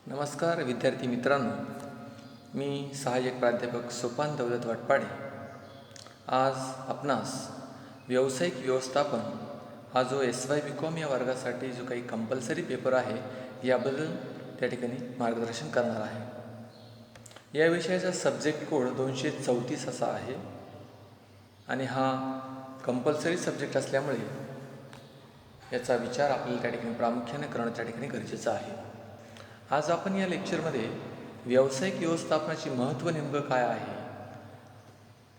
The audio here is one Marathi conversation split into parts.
नमस्कार विद्यार्थी मित्रांनो, मी सहाय्यक प्राध्यापक सोपान दौलत वाटपाडे आज आपणास व्यावसायिक व्यवस्थापन हा जो SY BCom या वर्गासाठी जो काही कंपल्सरी पेपर आहे याबद्दल त्या ठिकाणी मार्गदर्शन करणार आहे। या विषयाचा सब्जेक्ट कोड 234 असा आहे आणि हा कंपल्सरी सब्जेक्ट असल्यामुळे याचा विचार आपल्याला त्या ठिकाणी प्रामुख्याने करणं त्या ठिकाणी गरजेचं आहे। आज आपण या लेक्चरमध्ये व्यावसायिक व्यवस्थापनाचे महत्त्व नेमकं काय आहे,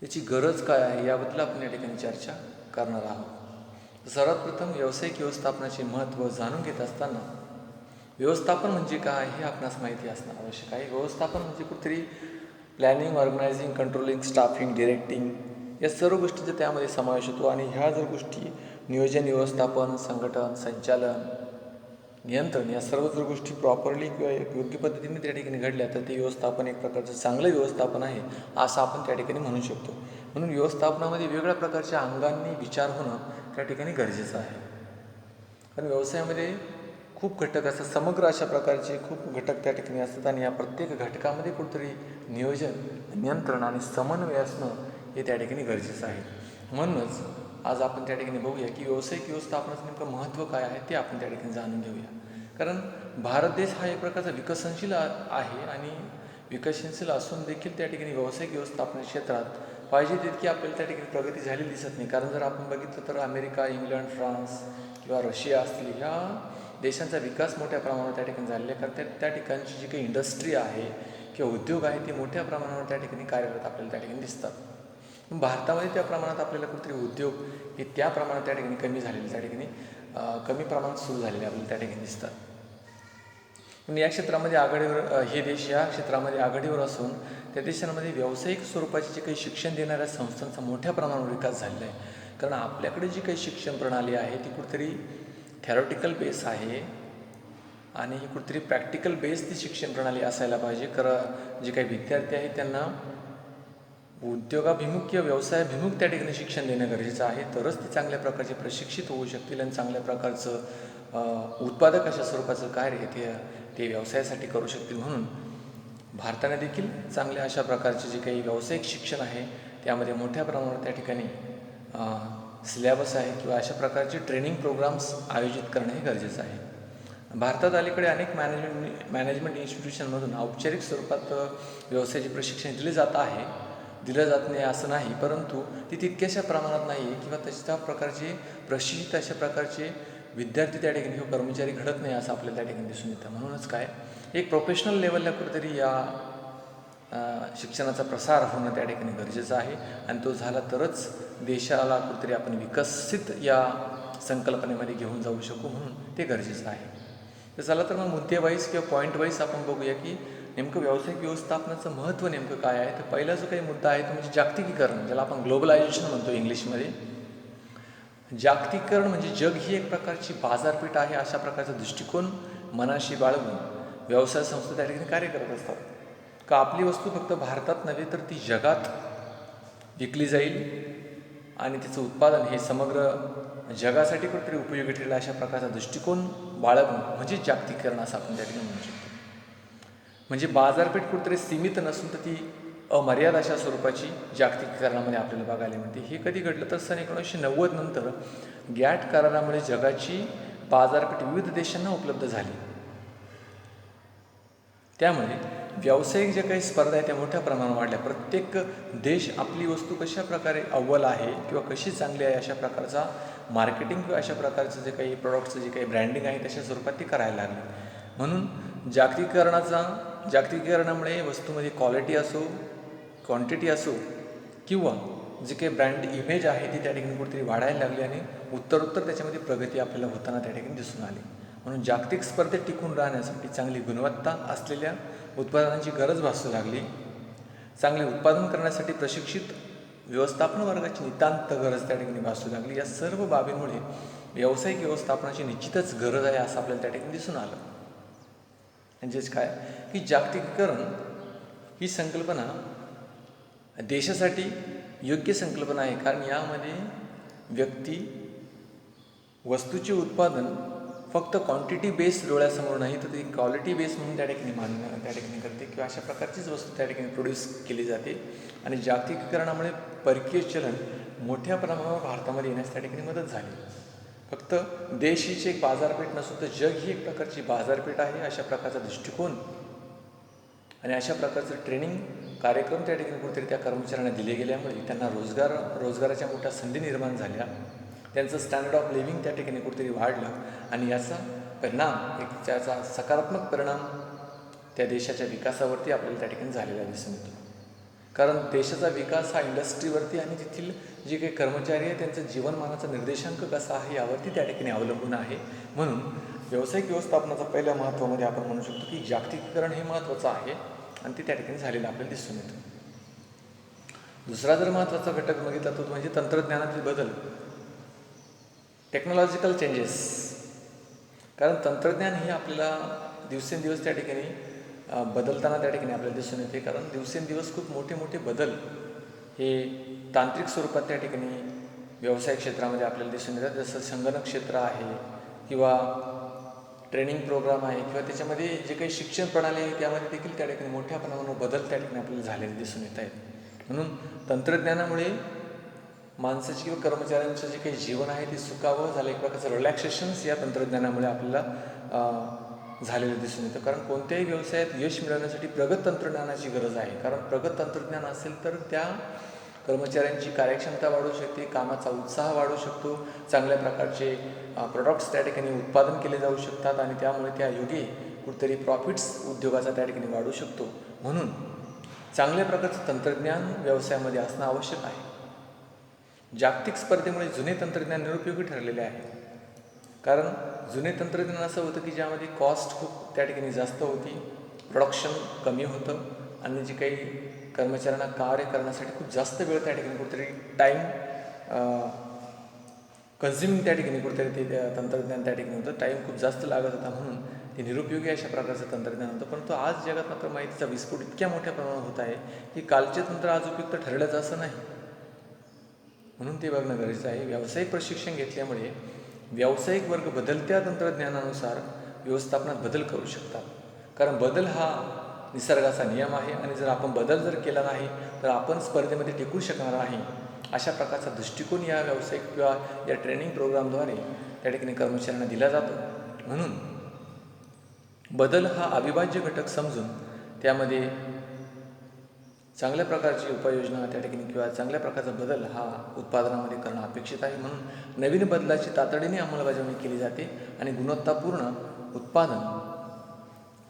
त्याची गरज काय आहे याबद्दल आपण या ठिकाणी चर्चा करणार आहोत। सर्वात प्रथम व्यावसायिक व्यवस्थापनाचे महत्त्व जाणून घेत असताना व्यवस्थापन म्हणजे काय हे आपणास माहिती असणं आवश्यक आहे। व्यवस्थापन म्हणजे कुठेतरी planning, organising, controlling, staffing, directing या सर्व गोष्टींचा त्यामध्ये समावेश होतो आणि ह्या जर गोष्टी नियोजन, व्यवस्थापन, संघटन, संचालन, नियंत्रण या सर्व जर गोष्टी प्रॉपरली किंवा योग्य पद्धतीने त्या ठिकाणी घडल्या तर ते व्यवस्थापन एक प्रकारचं चांगलं व्यवस्थापन आहे असं आपण त्या ठिकाणी म्हणू शकतो। म्हणून व्यवस्थापनामध्ये वेगवेगळ्या प्रकारच्या अंगांनी विचार होणं त्या ठिकाणी गरजेचं आहे। कारण व्यवसायामध्ये खूप घटक असतात, समग्र अशा प्रकारचे खूप घटक त्या ठिकाणी असतात आणि या प्रत्येक घटकामध्ये कुठेतरी नियोजन, नियंत्रण आणि समन्वय असणं हे त्या ठिकाणी गरजेचं आहे। म्हणूनच आज आपण त्या ठिकाणी बघूया की व्यावसायिक व्यवस्थापनाचं नेमकं महत्त्व काय आहे ते आपण त्या ठिकाणी जाणून घेऊया। कारण भारत देश हा एक प्रकारचा विकसनशील आहे आणि विकसनशील असून देखील त्या ठिकाणी व्यावसायिक व्यवस्थापन क्षेत्रात पाहिजे तितकी आपल्याला त्या ठिकाणी प्रगती झालेली दिसत नाही। कारण जर आपण बघितलं तर अमेरिका, इंग्लंड, फ्रान्स किंवा रशिया असतील ह्या देशांचा विकास मोठ्या प्रमाणावर त्या ठिकाणी झालेला आहे। कारण त्या ठिकाणची जी काही इंडस्ट्री आहे किंवा उद्योग आहे ते मोठ्या प्रमाणावर त्या ठिकाणी कार्यरत आपल्याला त्या ठिकाणी दिसतात। भारतामध्ये त्या प्रमाणात आपल्याला कुठेतरी उद्योग हे त्या प्रमाणात त्या ठिकाणी कमी झालेले त्या ठिकाणी कमी प्रमाणात सुरू झालेले आपल्याला त्या ठिकाणी दिसतात। पण या क्षेत्रामध्ये आघाडीवर हे देश या क्षेत्रामध्ये आघाडीवर असून त्या देशांमध्ये व्यावसायिक स्वरूपाचे जे काही शिक्षण देणाऱ्या संस्थांचा मोठ्या प्रमाणावर विकास झालेला आहे। कारण आपल्याकडे जी काही शिक्षण प्रणाली आहे ती कुठेतरी थेरॉटिकल बेस आहे आणि कुठेतरी प्रॅक्टिकल बेस ती शिक्षण प्रणाली असायला पाहिजे। जे काही विद्यार्थी आहेत त्यांना उद्योगाभिमुख किंवा व्यवसायाभिमुख त्या ठिकाणी शिक्षण देणं गरजेचं आहे, तरच ते चांगल्या प्रकारचे प्रशिक्षित होऊ शकतील आणि चांगल्या प्रकारचं उत्पादक अशा स्वरूपाचं कार्य ते व्यवसायासाठी करू शकतील। म्हणून भारताने देखील चांगल्या अशा प्रकारचे जे काही व्यावसायिक शिक्षण आहे त्यामध्ये मोठ्या प्रमाणावर त्या ठिकाणी सिलेबस आहे किंवा अशा प्रकारचे ट्रेनिंग प्रोग्राम्स आयोजित करणं हे गरजेचं आहे। भारतात अलीकडे अनेक मॅनेजमेंट इन्स्टिट्यूशनमधून औपचारिक स्वरूपात व्यवसायाचे प्रशिक्षण दिलं जात नाही असं नाही, परंतु ती तितक्याशा प्रमाणात नाही आहे किंवा तशा प्रकारचे प्रशिक्षित अशा प्रकारचे विद्यार्थी त्या ठिकाणी किंवा कर्मचारी घडत नाही असं आपल्याला त्या ठिकाणी दिसून येतं। म्हणूनच एक प्रोफेशनल लेवलला कुठेतरी या शिक्षणाचा प्रसार होणं त्या ठिकाणी गरजेचं आहे आणि तो झाला तरच देशाला कुठेतरी आपण विकसित या संकल्पनेमध्ये घेऊन जाऊ शकू, म्हणून ते गरजेचं आहे। तर चला तर मग मुद्देवाईज किंवा पॉईंट वाईज आपण बघूया की नेमकं व्यावसायिक व्यवस्थापनाचं महत्त्व नेमकं काय आहे। तर पहिला जो काही मुद्दा आहे तो म्हणजे जागतिकीकरण, ज्याला आपण ग्लोबलायझेशन म्हणतो इंग्लिशमध्ये। जागतिकीकरण म्हणजे जग ही एक प्रकारची बाजारपेठ आहे अशा प्रकारचा दृष्टिकोन मनाशी बाळगून व्यवसाय संस्था त्या ठिकाणी कार्य करत असतात का आपली वस्तू फक्त भारतात नव्हे तर ती जगात विकली जाईल आणि तिचं उत्पादन हे समग्र जगासाठी कुठेतरी उपयोगी ठरेल अशा प्रकारचा दृष्टिकोन बाळगणं म्हणजे जागतिकीकरण असं आपण त्या ठिकाणी म्हणू शकतो। म्हणजे बाजारपेठ कुठेतरी सीमित नसून तर ती अमर्याद अशा स्वरूपाची जागतिकीकरणामध्ये आपल्याला बघायला मिळते। हे कधी घडलं तर सन 1990 नंतर गॅट करारामुळे जगाची बाजारपेठ विविध देशांना उपलब्ध झाली। त्यामुळे व्यावसायिक ज्या काही स्पर्धा आहेत त्या मोठ्या प्रमाणावर वाढल्या। प्रत्येक देश आपली वस्तू कशा प्रकारे अव्वल आहे किंवा कशी चांगली आहे अशा प्रकारचा मार्केटिंग किंवा अशा प्रकारचं जे काही प्रोडक्टचं जे काही ब्रँडिंग आहे तशा स्वरूपात ती करायला लागली। म्हणून जागतिकीकरणामुळे वस्तूमध्ये क्वालिटी असो, क्वांटिटी असो किंवा जे काही ब्रँड इमेज आहे ती त्या ठिकाणी कुठेतरी वाढायला लागली आणि उत्तरोत्तर त्याच्यामध्ये प्रगती आपल्याला होताना त्या ठिकाणी दिसून आली। म्हणून जागतिक स्पर्धेत टिकून राहण्यासाठी चांगली गुणवत्ता असलेल्या उत्पादनांची गरज भासू लागली। चांगले उत्पादन करण्यासाठी प्रशिक्षित व्यवस्थापन वर्गाची नितांत गरज त्या ठिकाणी भासू लागली। या सर्व बाबींमुळे व्यावसायिक व्यवस्थापनाची निश्चितच गरज आहे असं आपल्याला त्या ठिकाणी दिसून आलं। म्हणजेच की जागतिकीकरण ही संकल्पना देशासाठी योग्य संकल्पना आहे। कारण यामध्ये व्यक्ती वस्तूचे उत्पादन फक्त क्वांटिटी बेस डोळ्यासमोर नाही तर ती क्वालिटी बेस म्हणून त्या ठिकाणी मान्य त्या ठिकाणी करते किंवा अशा प्रकारचीच वस्तू त्या ठिकाणी प्रोड्यूस केली जाते. आणि जागतिकीकरणामुळे परकीय चलन मोठ्या प्रमाणावर भारतामध्ये येण्यास त्या ठिकाणी मदत झाली. फक्त देश हीच एक बाजारपेठ नसून तर जग ही एक प्रकारची बाजारपेठ आहे. अशा प्रकारचा दृष्टिकोन आणि अशा प्रकारचं ट्रेनिंग कार्यक्रम त्या ठिकाणी कुठेतरी त्या कर्मचाऱ्यांना दिले गेल्यामुळे त्यांना रोजगाराच्या मोठ्या संधी निर्माण झाल्या. त्यांचं स्टँडर्ड ऑफ लिव्हिंग त्या ठिकाणी कुठेतरी वाढलं आणि याचा परिणाम त्याचा सकारात्मक परिणाम त्या देशाच्या विकासावरती आपल्याला त्या ठिकाणी झालेला दिसून येतो. कारण देशाचा विकास हा इंडस्ट्रीवरती आणि तेथील जे काही कर्मचारी आहे त्यांचं जीवनमानाचा निर्देशांक कसा आहे यावरती त्या ठिकाणी अवलंबून आहे. म्हणून व्यावसायिक व्यवस्थापनाचा पहिल्या महत्त्वामध्ये आपण म्हणू शकतो की जागतिकीकरण हे महत्त्वाचं आहे आणि ते त्या ठिकाणी झालेलं आपल्याला दिसून येतं. दुसरा जर महत्त्वाचा घटक बघितला तो म्हणजे तंत्रज्ञानातील बदल, टेक्नॉलॉजिकल चेंजेस. कारण तंत्रज्ञान हे आपल्याला दिवसेंदिवस त्या ठिकाणी बदलताना त्या ठिकाणी आपल्याला दिसून येते. कारण दिवसेंदिवस खूप मोठे मोठे बदल हे तांत्रिक स्वरूपात त्या ठिकाणी व्यवसाय क्षेत्रामध्ये आपल्याला दिसून येतात. जसं संगणक क्षेत्र आहे किंवा ट्रेनिंग प्रोग्राम आहे किंवा त्याच्यामध्ये जे काही शिक्षण प्रणाली आहे त्यामध्ये देखील त्या ठिकाणी मोठ्या प्रमाणावर बदल त्या ठिकाणी आपल्याला झालेले दिसून येत आहेत. म्हणून तंत्रज्ञानामुळे माणसाचे किंवा कर्मचाऱ्यांचं जे काही जीवन आहे ते सुखावं झालं, एक प्रकारचं रिलॅक्सेशन्स या तंत्रज्ञानामुळे आपल्याला झालेलं दिसून येतं. कारण कोणत्याही व्यवसायात यश मिळवण्यासाठी प्रगत तंत्रज्ञानाची गरज आहे. कारण प्रगत तंत्रज्ञान असेल तर त्या कर्मचाऱ्यांची कार्यक्षमता वाढू शकते, कामाचा उत्साह वाढू शकतो, चांगल्या प्रकारचे प्रोडक्ट्स त्या ठिकाणी उत्पादन केले जाऊ शकतात आणि त्यामुळे त्या योगे कुठेतरी प्रॉफिट्स उद्योगाचा त्या ठिकाणी वाढू शकतो. म्हणून चांगल्या प्रकारचं तंत्रज्ञान व्यवसायामध्ये असणं आवश्यक आहे. जागतिक स्पर्धेमुळे जुने तंत्रज्ञान निरुपयोगी ठरलेले आहे. कारण जुने तंत्रज्ञान असं होतं की ज्यामध्ये कॉस्ट खूप त्या ठिकाणी जास्त होती, प्रोडक्शन कमी होतं आणि जे काही कर्मचाऱ्यांना कार्य करण्यासाठी खूप जास्त वेळ त्या ठिकाणी कुठेतरी टाईम कन्झ्युमिंग त्या ठिकाणी कुठेतरी ते तंत्रज्ञान त्या ठिकाणी होतं, टाईम खूप जास्त लागत होता. म्हणून ते निरुपयोगी अशा प्रकारचं तंत्रज्ञान होतं. परंतु आज जगात मात्र माहितीचा विस्फोट इतक्या मोठ्या प्रमाणात होत आहे की कालचे तंत्र आज उपयुक्त ठरलंच असं नाही. म्हणून ते बघणं गरजेचं आहे. व्यावसायिक प्रशिक्षण घेतल्यामुळे व्यावसायिक वर्ग बदलत्या तंत्रज्ञानानुसार व्यवस्थापनात बदल करू शकतात. कारण बदल हा निसर्गाचा नियम आहे आणि जर आपण बदल जर केला नाही तर आपण स्पर्धेमध्ये टिकू शकणार नाही. अशा प्रकारचा दृष्टिकोन या व्यावसायिक किंवा या ट्रेनिंग प्रोग्रामद्वारे त्या ठिकाणी कर्मचाऱ्यांना दिला जातो. म्हणून बदल हा अविभाज्य घटक समजून त्यामध्ये चांगल्या प्रकारची उपाययोजना त्या ठिकाणी किंवा चांगल्या प्रकारचा बदल हा उत्पादनामध्ये करणं अपेक्षित आहे. म्हणून नवीन बदलाची तातडीने अंमलबजावणी केली जाते आणि गुणवत्तापूर्ण उत्पादन,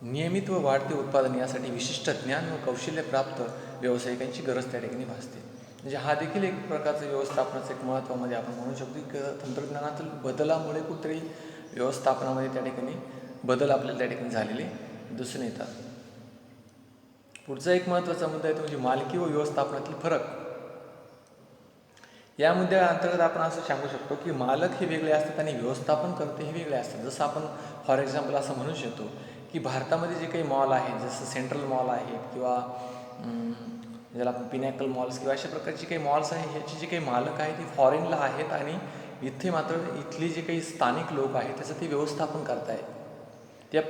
नियमित व वाढते उत्पादन यासाठी विशिष्ट ज्ञान व कौशल्य प्राप्त व्यावसायिकांची गरज त्या ठिकाणी भासते. म्हणजे हा देखील एक प्रकारचं व्यवस्थापनाचं एक महत्त्वामध्ये आपण म्हणू शकतो की तंत्रज्ञानातील बदलामुळे कुठेतरी व्यवस्थापनामध्ये त्या ठिकाणी बदल आपल्याला त्या ठिकाणी झालेले दिसून येतात. पुढचा एक महत्त्वाचा मुद्दा आहे तो म्हणजे मालकी व व्यवस्थापनातील फरक. या मुद्द्याअंतर्गत आपण असं सांगू शकतो की मालक हे वेगळे असतात आणि व्यवस्थापन करते हे वेगळे असतात. जसं आपण फॉर एक्झाम्पल असं म्हणू शकतो की भारतामध्ये जे काही मॉल आहेत, जसं सेंट्रल मॉल आहेत किंवा ज्याला आपण पिनॅकल मॉल्स किंवा अशा प्रकारचे काही मॉल्स आहेत, ह्याचे जे काही मालक आहेत ते फॉरेनला आहेत आणि इथे मात्र इथले जे काही स्थानिक लोक आहेत त्याचं ते व्यवस्थापन करतायत, त्या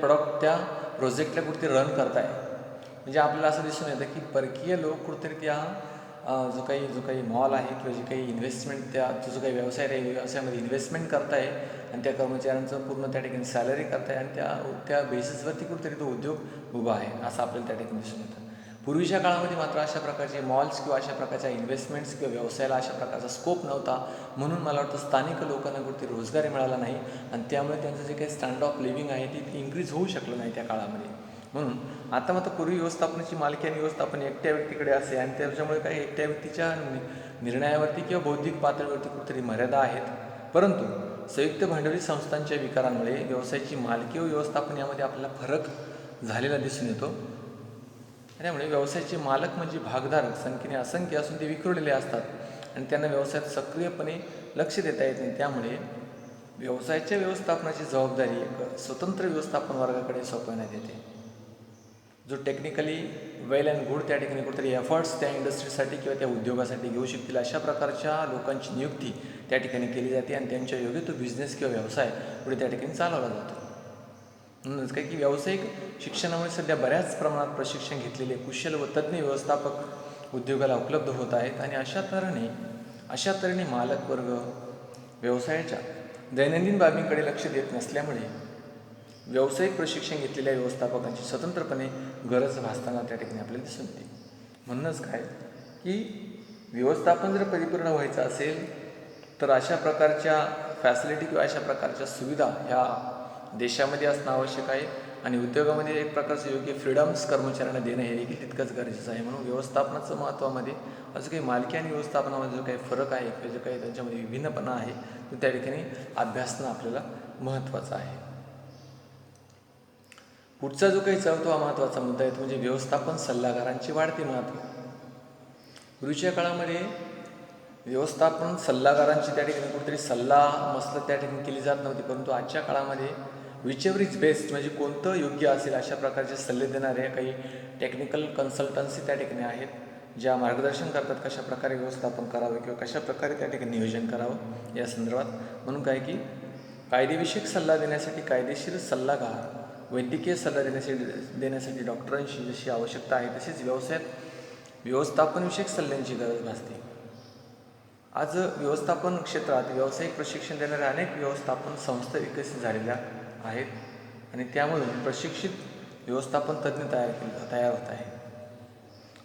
प्रोजेक्टला कुठेतरी रन करतायत. म्हणजे आपल्याला असं दिसून येतं की परकीय लोक कुठेतरी त्या जो काही मॉल आहे किंवा जे काही इन्व्हेस्टमेंट जो काही व्यवसाय आहे व्यवसायामध्ये इन्व्हेस्टमेंट करताय आणि त्या कर्मचाऱ्यांचं पूर्ण त्या ठिकाणी सॅलरी करताय आणि त्या बेसिसवरती कुठेतरी तो उद्योग उभा आहे असं आपल्याला त्या ठिकाणी दिसून येतं. पूर्वीच्या काळामध्ये मात्र अशा प्रकारचे मॉल्स किंवा अशा प्रकारच्या इन्व्हेस्टमेंट्स किंवा व्यवसायाला अशा प्रकारचा स्कोप नव्हता. म्हणून मला वाटतं स्थानिक लोकांना कुठेतरी रोजगार मिळाला नाही आणि त्यामुळे त्यांचं जे काही स्टँडर्ड ऑफ लिव्हिंग आहे ते इन्क्रीज होऊ शकलं नाही त्या काळामध्ये. म्हणून आता मात्र पूर्वी व्यवस्थापनाची मालकी आणि व्यवस्थापन एकट्या व्यक्तीकडे असे आणि त्याच्यामुळे काही एकट्या व्यक्तीच्या निर्णयावरती किंवा बौद्धिक पातळीवरती कुठेतरी मर्यादा आहेत. परंतु संयुक्त भांडवली संस्थांच्या विकारांमुळे व्यवसायाची मालकी व व्यवस्थापन यामध्ये आपल्याला फरक झालेला दिसून येतो. त्यामुळे व्यवसायाचे मालक म्हणजे भागधारक संख्येने असंख्य असून ते विखुरलेले असतात आणि त्यांना व्यवसायात सक्रियपणे लक्ष देता येत नाही. त्यामुळे व्यवसायाच्या व्यवस्थापनाची जबाबदारी एक स्वतंत्र व्यवस्थापन वर्गाकडे सोपवण्यात येते. जो टेक्निकली वेल अँड गुड त्या ठिकाणी कुठेतरी एफर्ट्स त्या इंडस्ट्रीसाठी किंवा त्या उद्योगासाठी घेऊ शकतील अशा प्रकारच्या लोकांची नियुक्ती त्या ठिकाणी केली जाते आणि त्यांच्या योग्य तो बिझनेस किंवा व्यवसाय पुढे त्या ठिकाणी चालवला जातो. म्हणूनच काय की व्यावसायिक शिक्षणामुळे सध्या बऱ्याच प्रमाणात प्रशिक्षण घेतलेले कुशल व तज्ज्ञ व्यवस्थापक उद्योगाला उपलब्ध होत आहेत आणि अशा तऱ्हेने मालक वर्ग व्यवसायाच्या दैनंदिन बाबींकडे लक्ष देत नसल्यामुळे व्यावसायिक प्रशिक्षण घेतलेल्या व्यवस्थापकांची स्वतंत्रपणे गरज भासताना त्या ठिकाणी आपल्याला दिसून येते. म्हणूनच काय की व्यवस्थापन जर परिपूर्ण व्हायचं असेल तर अशा प्रकारच्या फॅसिलिटी किंवा अशा प्रकारच्या सुविधा ह्या देशामध्ये असणं आवश्यक आहे आणि उद्योगामध्ये एक प्रकारचं योग्य फ्रीडम्स कर्मचाऱ्यांना देणं हे देखील तितकंच गरजेचं आहे. म्हणून व्यवस्थापनाचं महत्त्वामध्ये असं काही मालकी आणि व्यवस्थापनामध्ये जो काही फरक आहे किंवा जो काही त्यांच्यामध्ये विभिन्नपणा आहे तो त्या ठिकाणी अभ्यासणं आपल्याला महत्त्वाचं आहे. पुढचा जो काही चौथा महत्त्वाचा मुद्दा आहे तो म्हणजे व्यवस्थापन सल्लागारांचे वाढते महत्त्व. पूर्वीच्या काळामध्ये व्यवस्थापन सल्लागारांची त्या ठिकाणी कुठेतरी मसलत त्या ठिकाणी केली जात नव्हती, परंतु आजच्या काळामध्ये विचएव्हर इज बेस्ट म्हणजे कोणतं योग्य असेल अशा प्रकारचे सल्ले देणारे काही टेक्निकल कन्सल्टन्सी त्या ठिकाणी आहेत, ज्या मार्गदर्शन करतात कशा प्रकारे व्यवस्थापन करावे किंवा कशा प्रकारे त्या ठिकाणी नियोजन करावं या संदर्भात. म्हणून काय की कायदेविषयक सल्ला देण्यासाठी कायदेशीर सल्लागार, वैद्यकीय सल्ला देण्यासाठी डॉक्टरांची जशी आवश्यकता आहे तसेच व्यवसायात व्यवस्थापनविषयक सल्ल्यांची गरज भासते. आज व्यवस्थापन क्षेत्रात व्यावसायिक प्रशिक्षण देणाऱ्या अनेक व्यवस्थापन संस्था विकसित झालेल्या आहेत आणि त्यामधून प्रशिक्षित व्यवस्थापन तज्ज्ञ तयार होत आहे.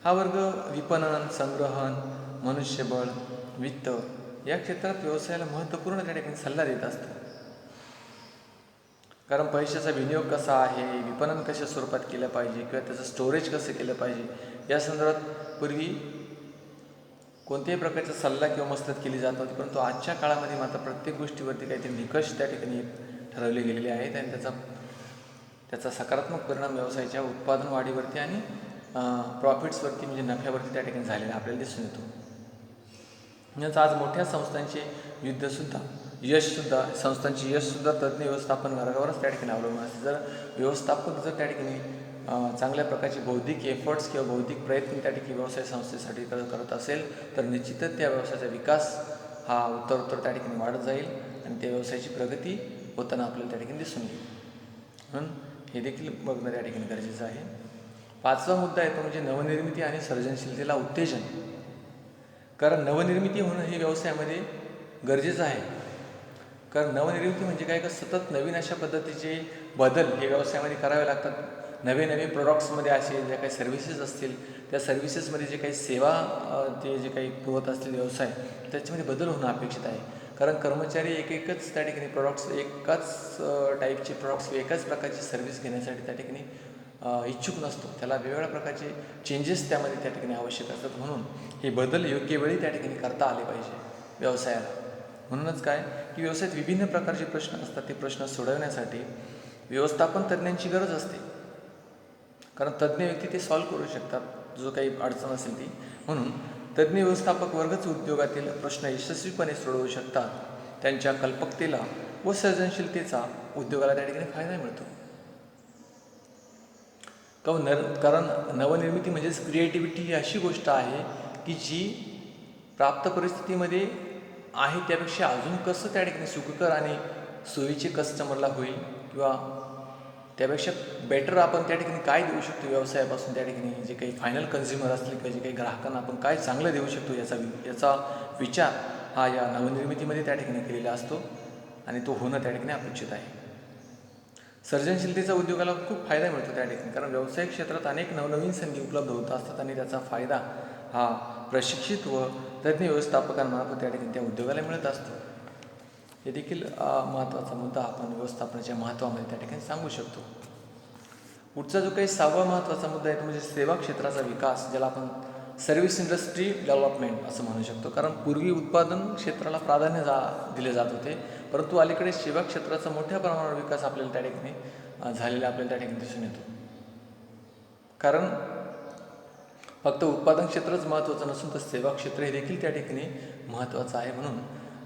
हा वर्ग विपणन, संग्रहण, मनुष्यबळ, वित्त या क्षेत्रात व्यवसायाला महत्त्वपूर्ण त्या ठिकाणी सल्ला देत असतो. कारण पैशाचा विनियोग कसा आहे, विपणन कशा स्वरूपात केलं पाहिजे किंवा त्याचं स्टोरेज कसं केलं पाहिजे या संदर्भात पूर्वी कोणत्याही प्रकारचा सल्ला किंवा मसलत केली जात नव्हती, परंतु आजच्या काळामध्ये मात्र प्रत्येक गोष्टीवरती काहीतरी निकष त्या ठिकाणी ठरवले गेलेले आहेत आणि त्याचा सकारात्मक परिणाम व्यवसायाच्या उत्पादन वाढीवरती आणि प्रॉफिट्सवरती म्हणजे नफ्यावरती त्या ठिकाणी झालेला आपल्याला दिसून येतो. म्हणजेच आज मोठ्या संस्थांचे संस्थांचे यशसुद्धा तज्ज्ञ व्यवस्थापन वर्गावरच त्या ठिकाणी अवलंबून असते. जर व्यवस्थापक त्या ठिकाणी चांगल्या प्रकारचे बौद्धिक एफर्ट्स किंवा बौद्धिक प्रयत्न त्या ठिकाणी व्यवसाय संस्थेसाठी करत असेल तर निश्चितच त्या व्यवसायाचा विकास हा उत्तरोत्तर त्या ठिकाणी वाढत जाईल आणि त्या व्यवसायाची प्रगती होताना आपल्याला त्या ठिकाणी दिसून येईल. म्हणून हे देखील बघणं त्या ठिकाणी गरजेचं आहे. पाचवा मुद्दा आहे तो म्हणजे नवनिर्मिती आणि सर्जनशीलतेला उत्तेजन. कारण नवनिर्मिती होणं हे व्यवसायामध्ये गरजेचं आहे. कारण नवनिर्मिती म्हणजे काय का सतत नवीन अशा पद्धतीचे बदल हे व्यवसायामध्ये करावे लागतात. नवे प्रोडक्ट्समध्ये असे जे काही सर्व्हिसेस असतील त्या सर्व्हिसेसमध्ये जे काही सेवा जे काही पुरवत असतील व्यवसाय त्याच्यामध्ये बदल होणं अपेक्षित आहे. कारण कर्मचारी एकच त्या ठिकाणी प्रोडक्ट्स एकाच टाईपचे प्रोडक्ट्स एकाच प्रकारची सर्व्हिस घेण्यासाठी त्या ठिकाणी इच्छुक नसतो. त्याला वेगवेगळ्या प्रकारचे चेंजेस त्यामध्ये त्या ठिकाणी आवश्यक असतात. म्हणून हे बदल योग्य वेळी त्या ठिकाणी करता आले पाहिजे व्यवसायाला. म्हणूनच काय की व्यवसायात विभिन्न प्रकारचे प्रश्न असतात. ते प्रश्न सोडवण्यासाठी व्यवस्थापन तज्ज्ञांची गरज असते. कारण तज्ज्ञ व्यक्ती ते सॉल्व्ह करू शकतात जो काही अडचण असेल ती. म्हणून तज्ज्ञ व्यवस्थापक वर्गच उद्योगातील प्रश्न यशस्वीपणे सोडवू शकतात. त्यांच्या कल्पकतेला व सर्जनशीलतेचा उद्योगाला त्या ठिकाणी फायदा मिळतो. कारण नवनिर्मिती म्हणजेच क्रिएटिव्हिटी ही अशी गोष्ट आहे की जी प्राप्त परिस्थितीमध्ये आहे त्यापेक्षा अजून कसं त्या ठिकाणी सुखकर आणि सोयीचे कस्टमरला होईल किंवा त्यापेक्षा बेटर आपण त्या ठिकाणी काय देऊ शकतो व्यवसायापासून त्या ठिकाणी जे काही फायनल कन्झ्युमर असतील किंवा जे काही ग्राहकांना आपण काय चांगलं देऊ शकतो याचा विचार हा या नवनिर्मितीमध्ये त्या ठिकाणी केलेला असतो आणि तो होणं त्या ठिकाणी अपेक्षित आहे. सर्जनशीलतेचा उद्योगाला खूप फायदा मिळतो त्या ठिकाणी. कारण व्यावसायिक क्षेत्रात अनेक नवनवीन संधी उपलब्ध होत असतात आणि त्याचा फायदा हा प्रशिक्षित व तज्ज्ञ व्यवस्थापकांमार्फत त्या ठिकाणी त्या उद्योगाला मिळत असतो. हे देखील महत्त्वाचा मुद्दा आपण व्यवस्थापनाच्या महत्त्वामध्ये त्या ठिकाणी सांगू शकतो. पुढचा जो काही सहावा महत्त्वाचा मुद्दा आहे तो म्हणजे सेवा क्षेत्राचा विकास, ज्याला आपण सर्व्हिस इंडस्ट्री डेव्हलपमेंट असं म्हणू शकतो. कारण पूर्वी उत्पादन क्षेत्राला प्राधान्य दिले जात होते, परंतु अलीकडे सेवा क्षेत्राचा मोठ्या प्रमाणावर विकास आपल्याला त्या ठिकाणी झालेला आपल्याला त्या ठिकाणी दिसून येतो. कारण फक्त उत्पादन क्षेत्रच महत्त्वाचं नसून तर सेवा क्षेत्र हे देखील त्या ठिकाणी महत्त्वाचं आहे. म्हणून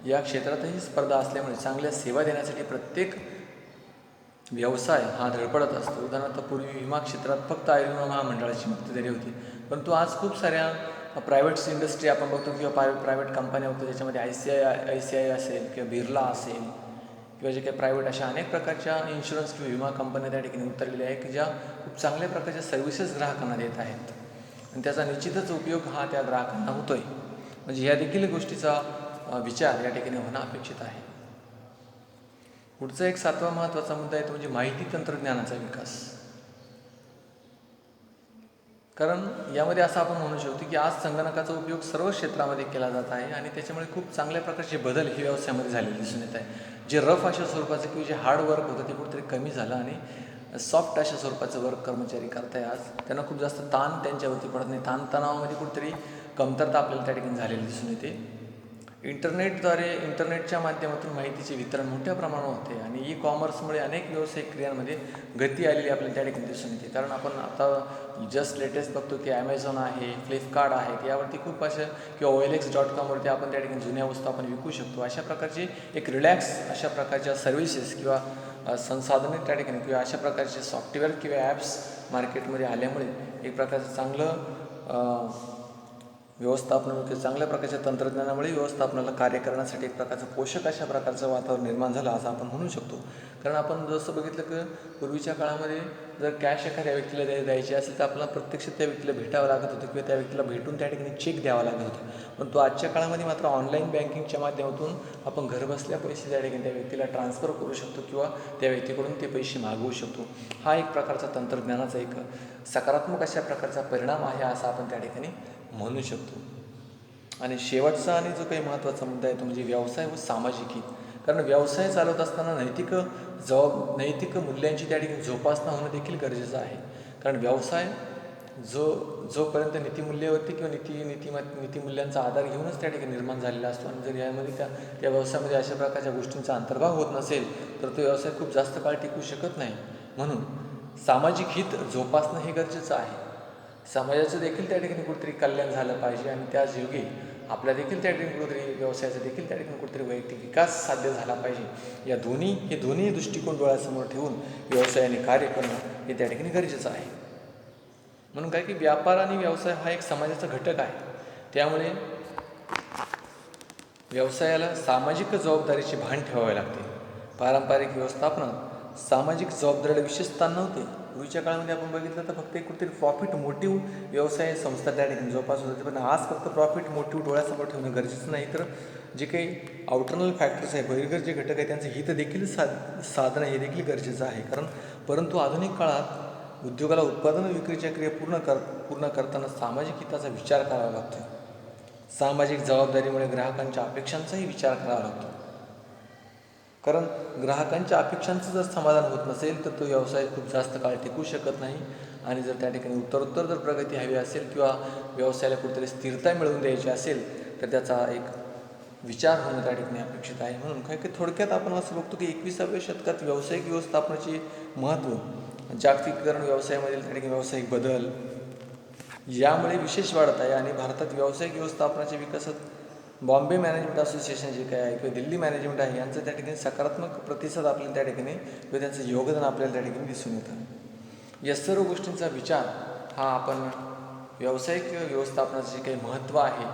या क्षेत्रातही स्पर्धा असल्यामुळे चांगल्या सेवा देण्यासाठी प्रत्येक व्यवसाय हा धडपडत असतो. उदाहरणार्थ पूर्वी विमा क्षेत्रात फक्त आयुर्विमा महामंडळाची मक्तेदारी होती, परंतु आज खूप साऱ्या प्रायव्हेट इंडस्ट्री आपण बघतो किंवा प्रायव्हेट कंपन्या बघतो, ज्याच्यामध्ये ICI असेल किंवा बिर्ला असेल किंवा जे काही प्रायव्हेट अशा अनेक प्रकारच्या इन्शुरन्स किंवा विमा कंपन्या त्या ठिकाणी उतरलेल्या आहेत की ज्या खूप चांगल्या प्रकारच्या सर्व्हिसेस ग्राहकांना देत आहेत आणि त्याचा निश्चितच उपयोग हा त्या ग्राहकांना होतो आहे. म्हणजे ह्या देखील गोष्टीचा विचार या ठिकाणी होणं अपेक्षित आहे. पुढचा एक 7वा महत्त्वाचा मुद्दा आहे तो म्हणजे माहिती तंत्रज्ञानाचा विकास. कारण यामध्ये असं आपण म्हणू शकतो की आज संगणकाचा उपयोग सर्व क्षेत्रामध्ये केला जात आहे आणि त्याच्यामुळे खूप चांगल्या प्रकारचे बदल हे व्यवसायामध्ये झालेले दिसून येत आहे. जे रफ अशा स्वरूपाचं किंवा जे हार्ड वर्क होतं ते कुठेतरी कमी झालं आणि सॉफ्ट अशा स्वरूपाचं वर्क कर्मचारी करताय. आज त्यांना खूप जास्त ताण त्यांच्यावरती पडत नाही. ताणतणावामध्ये कुठेतरी कमतरता आपल्याला त्या ठिकाणी झालेली दिसून येते. इंटरनेटच्या माध्यमातून माहितीचे वितरण मोठ्या प्रमाणावर होते आणि ई-कॉमर्समुळे अनेक व्यावसायिक क्रियांमध्ये गती आलेली आपल्याला त्या ठिकाणी दिसून येते. कारण आपण आता जस्ट लेटेस्ट बघतो की ॲमेझॉन आहे, फ्लिपकार्ट आहेत, यावरती खूप अशा किंवा OLX.com आपण त्या ठिकाणी जुन्या वस्तू आपण विकू शकतो. अशा प्रकारचे एक रिलॅक्स अशा प्रकारच्या सर्व्हिसेस किंवा संसाधने त्या ठिकाणी किंवा अशा प्रकारचे सॉफ्टवेअर किंवा ॲप्स मार्केटमध्ये आल्यामुळे एक प्रकारचं चांगलं व्यवस्थापन चांगल्या प्रकारच्या तंत्रज्ञानामुळे व्यवस्थापनाला कार्य करण्यासाठी एक प्रकारचं पोषक अशा प्रकारचं वातावरण निर्माण झालं असं आपण म्हणू शकतो. कारण आपण जसं बघितलं की पूर्वीच्या काळामध्ये जर कॅश एखाद्या व्यक्तीला द्यायची असेल तर आपल्याला प्रत्यक्ष त्या व्यक्तीला भेटावं लागत होतं किंवा त्या व्यक्तीला भेटून त्या ठिकाणी चेक द्यावा लागत होता. पण तो आजच्या काळामध्ये मात्र ऑनलाईन बँकिंगच्या माध्यमातून आपण घरबसल्या पैसे त्या ठिकाणी त्या व्यक्तीला ट्रान्सफर करू शकतो किंवा त्या व्यक्तीकडून ते पैसे मागवू शकतो. हा एक प्रकारचा तंत्रज्ञानाचा एक सकारात्मक अशा प्रकारचा परिणाम आहे असं आपण त्या ठिकाणी म्हणू शकतो. आणि शेवटचा आणि जो काही महत्त्वाचा मुद्दा आहे तो म्हणजे व्यवसाय व सामाजिक हित. कारण व्यवसाय चालवत असताना नैतिक मूल्यांची त्या ठिकाणी जोपासना होणं देखील गरजेचं आहे. कारण व्यवसाय जोपर्यंत नीतिमूल्यावरती किंवा नीतिमूल्यांचा आधार घेऊनच त्या ठिकाणी निर्माण झालेला असतो आणि जर यामध्ये त्या व्यवसायामध्ये अशा प्रकारच्या गोष्टींचा अंतर्भाव होत नसेल तर तो व्यवसाय खूप जास्त काळ टिकू शकत नाही. म्हणून सामाजिक हित जोपासणं हे गरजेचं आहे. समाजाचं देखील त्या ठिकाणी कुठेतरी कल्याण झालं पाहिजे आणि त्याच योगे आपल्या देखील त्या ठिकाणी कुठेतरी व्यवसायाचा देखील त्या ठिकाणी कुठेतरी वैयक्तिक विकास साध्य झाला पाहिजे. हे दोन्ही दृष्टिकोन डोळ्यासमोर ठेवून व्यवसायाने कार्य करणं हे त्या ठिकाणी गरजेचं आहे. म्हणून काय की व्यापार आणि व्यवसाय हा एक समाजाचा घटक आहे. त्यामुळे व्यवसायाला सामाजिक जबाबदारीचे भान ठेवावे लागते. पारंपरिक व्यवस्थापनात सामाजिक जबाबदारीला विशेष स्थान नव्हते. पूर्वीच्या काळामध्ये आपण बघितलं तर फक्त एक कुठेतरी प्रॉफिट मोटिव्ह व्यवसाय संस्था त्या ठिकाणी जोपासत होते. पण आज फक्त प्रॉफिट मोटिव्ह डोळ्यासमोर ठेवणं गरजेचं नाही, तर जे काही आउटरनल फॅक्टर्स आहे, बहिर्गत जे घटक आहे त्यांचं हित देखील साधणं हे देखील गरजेचं आहे. परंतु आधुनिक काळात उद्योगाला उत्पादन विक्रीच्या क्रिया पूर्ण करताना सामाजिक हिताचा विचार करावा लागतो. सामाजिक जबाबदारीमुळे ग्राहकांच्या अपेक्षांचाही विचार करावा लागतो. कारण ग्राहकांच्या अपेक्षांचं जर समाधान होत नसेल तर तो व्यवसाय खूप जास्त काळ टिकू शकत नाही आणि जर त्या ठिकाणी उत्तरोत्तर जर प्रगती हवी असेल किंवा व्यवसायाला कुठेतरी स्थिरता मिळवून द्यायची असेल तर त्याचा एक विचार होणं त्या ठिकाणी अपेक्षित आहे. म्हणून काय की थोडक्यात आपण असं बघतो की 21व्या शतकात व्यावसायिक व्यवस्थापनाचे महत्त्व, जागतिकीकरण, व्यवसायामधील त्या ठिकाणी व्यावसायिक बदल यामुळे विशेष वाढत आहे आणि भारतात व्यावसायिक व्यवस्थापनाच्या विकासात बॉम्बे मॅनेजमेंट असोसिएशन जे काय आहे किंवा दिल्ली मॅनेजमेंट आहे यांचं त्या ठिकाणी सकारात्मक प्रतिसाद आपल्याला त्या ठिकाणी किंवा त्यांचं योगदान आपल्याला त्या ठिकाणी दिसून येतं. या सर्व गोष्टींचा विचार हा आपण व्यावसायिक व्यवस्थापनाचं जे काही महत्त्व आहे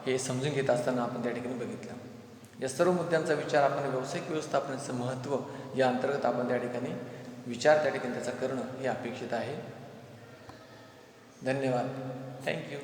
हे समजून घेत असताना आपण त्या ठिकाणी बघितलं. या सर्व मुद्द्यांचा विचार आपण व्यावसायिक व्यवस्थापनाचं महत्त्व या अंतर्गत आपण त्या ठिकाणी विचार त्या ठिकाणी त्याचा करणं हे अपेक्षित आहे. धन्यवाद. थँक्यू.